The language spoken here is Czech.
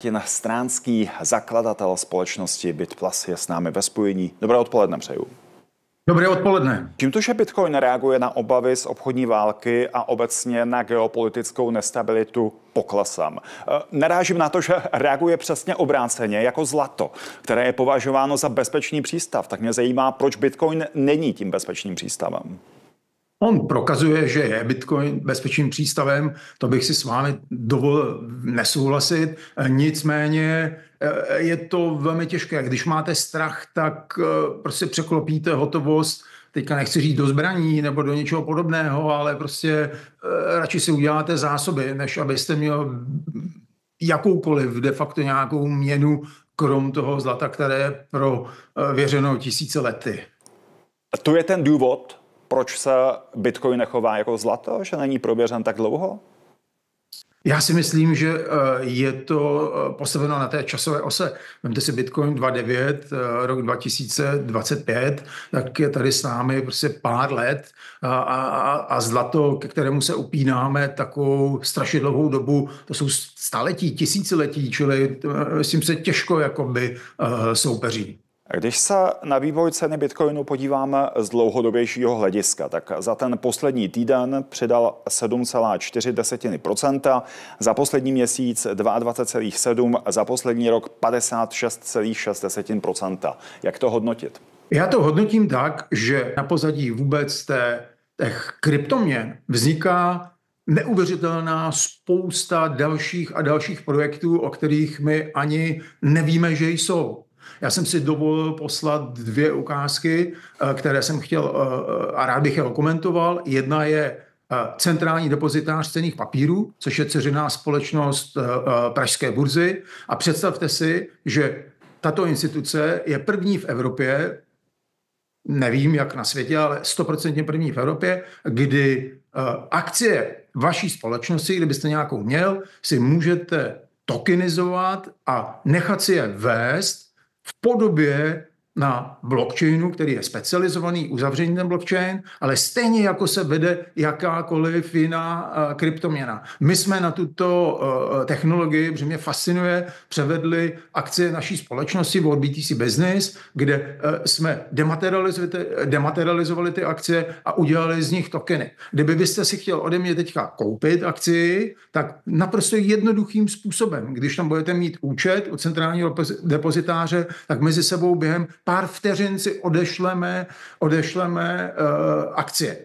Martin Stránský, zakladatel společnosti BitPlus, je s námi ve spojení. Dobré odpoledne přeju. Dobré odpoledne. Čím to, že Bitcoin reaguje na obavy z obchodní války a obecně na geopolitickou nestabilitu, poklesám? Narážím na to, že reaguje přesně obráceně jako zlato, které je považováno za bezpečný přístav. Tak mě zajímá, proč Bitcoin není tím bezpečným přístavem. On prokazuje, že je Bitcoin bezpečným přístavem, to bych si s vámi dovolil nesouhlasit. Nicméně je to velmi těžké. Když máte strach, tak prostě překlopíte hotovost, teďka nechci říct do zbraní nebo do něčeho podobného, ale prostě radši si uděláte zásoby, než abyste měl jakoukoliv de facto nějakou měnu, krom toho zlata, které je prověřeno tisíce lety. A to je ten důvod, proč se Bitcoin nechová jako zlato, že není prověřen tak dlouho? Já si myslím, že je to postaveno na té časové ose. Vemte si Bitcoin 2.9, rok 2025, tak je tady s námi prostě pár let a zlato, ke kterému se upínáme takovou strašně dlouhou dobu, to jsou staletí, tisíciletí, čili s tím se těžko jakoby soupeří. Když se na vývoj ceny Bitcoinu podíváme z dlouhodobějšího hlediska, tak za ten poslední týden přidal 7,4%, za poslední měsíc 22,7%, za poslední rok 56,6%. Jak to hodnotit? Já to hodnotím tak, že na pozadí vůbec těch kryptoměn vzniká neuvěřitelná spousta dalších a dalších projektů, o kterých my ani nevíme, že jsou. Já jsem si dovolil poslat 2 ukázky, které jsem chtěl a rád bych je okomentoval. Jedna je centrální depozitář cenných papírů, což je dceřiná společnost Pražské burzy. A představte si, že tato instituce je první v Evropě, nevím jak na světě, ale 100% první v Evropě, kdy akcie vaší společnosti, kdybyste nějakou měl, si můžete tokenizovat a nechat si je vést v podobě na blockchainu, který je specializovaný, uzavřený ten blockchain, ale stejně jako se vede jakákoliv jiná kryptoměna. My jsme na tuto technologii, protože mě fascinuje, převedli akcie naší společnosti od BTC Business, kde jsme dematerializovali ty akcie a udělali z nich tokeny. Kdyby byste si chtěl ode mě teďka koupit akcii, tak naprosto jednoduchým způsobem, když tam budete mít účet od centrálního depozitáře, tak mezi sebou během pár vteřin si odešleme akcie.